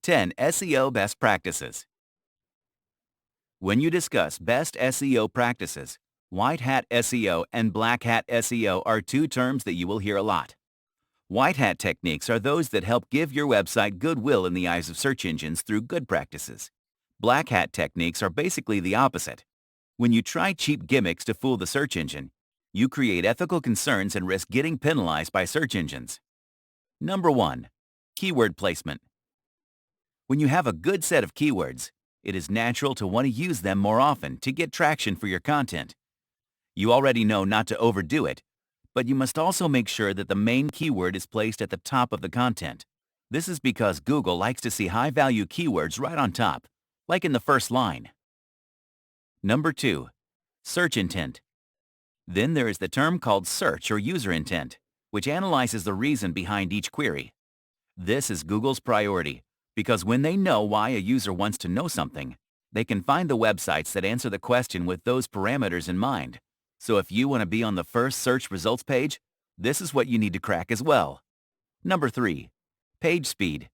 10 SEO Best Practices. When you discuss best SEO practices, white hat SEO and black hat SEO are two terms that you will hear a lot. White hat techniques are those that help give your website goodwill in the eyes of search engines through good practices. Black hat techniques are basically the opposite. When you try cheap gimmicks to fool the search engine, you create ethical concerns and risk getting penalized by search engines. Number 1. Keyword placement. When you have a good set of keywords, it is natural to want to use them more often to get traction for your content. You already know not to overdo it, but you must also make sure that the main keyword is placed at the top of the content. This is because Google likes to see high-value keywords right on top, like in the first line. Number 2. Search intent. Then there is the term called search or user intent, which analyzes the reason behind each query. This is Google's priority, because when they know why a user wants to know something, they can find the websites that answer the question with those parameters in mind. So if you want to be on the first search results page, this is what you need to crack as well. Number 3. Page speed.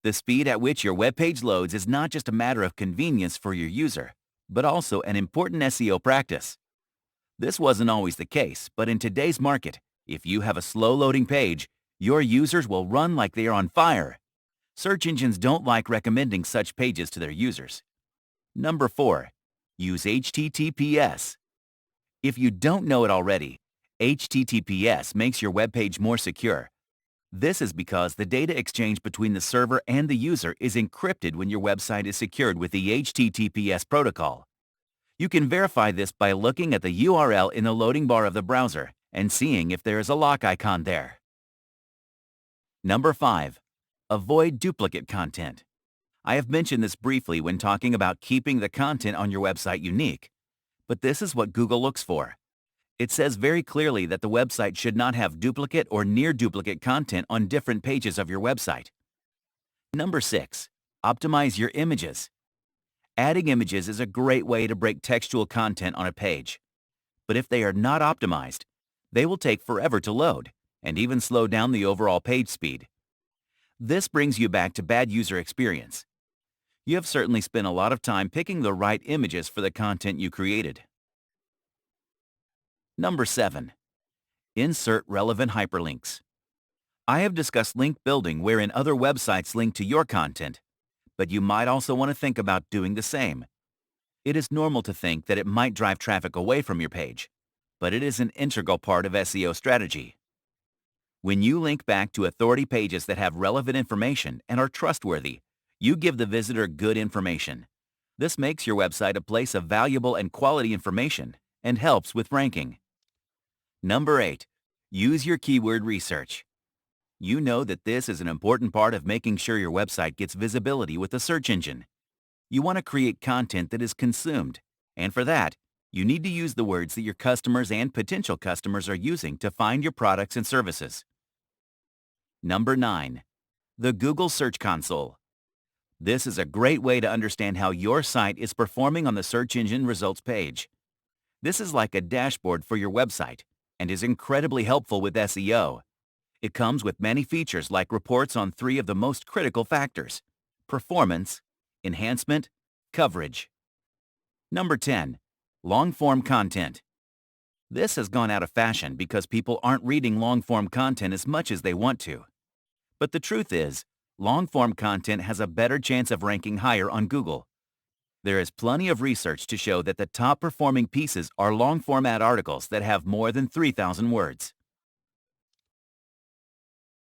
The speed at which your web page loads is not just a matter of convenience for your user, but also an important SEO practice. This wasn't always the case, but in today's market, if you have a slow-loading page, your users will run like they are on fire. Search engines don't like recommending such pages to their users. Number 4. Use HTTPS. If you don't know it already, HTTPS makes your web page more secure. This is because the data exchange between the server and the user is encrypted when your website is secured with the HTTPS protocol. You can verify this by looking at the URL in the loading bar of the browser and seeing if there is a lock icon there. Number 5. Avoid duplicate content. I have mentioned this briefly when talking about keeping the content on your website unique, but this is what Google looks for. It says very clearly that the website should not have duplicate or near duplicate content on different pages of your website. Number 6. Optimize your images. Adding images is a great way to break textual content on a page. But if they are not optimized, they will take forever to load and even slow down the overall page speed. This brings you back to bad user experience. You have certainly spent a lot of time picking the right images for the content you created. Number 7. Insert relevant hyperlinks. I have discussed link building wherein other websites link to your content, but you might also want to think about doing the same. It is normal to think that it might drive traffic away from your page, but it is an integral part of SEO strategy. When you link back to authority pages that have relevant information and are trustworthy, you give the visitor good information. This makes your website a place of valuable and quality information and helps with ranking. Number 8. Use your keyword research. You know that this is an important part of making sure your website gets visibility with the search engine. You want to create content that is consumed, and for that, you need to use the words that your customers and potential customers are using to find your products and services. Number 9. The Google Search Console. This is a great way to understand how your site is performing on the search engine results page. This is like a dashboard for your website and is incredibly helpful with SEO. It comes with many features like reports on 3 of the most critical factors: performance, enhancement, coverage. Number 10. Long-form content. This has gone out of fashion because people aren't reading long-form content as much as they want to. But the truth is, long-form content has a better chance of ranking higher on Google. There is plenty of research to show that the top-performing pieces are long-format articles that have more than 3,000 words.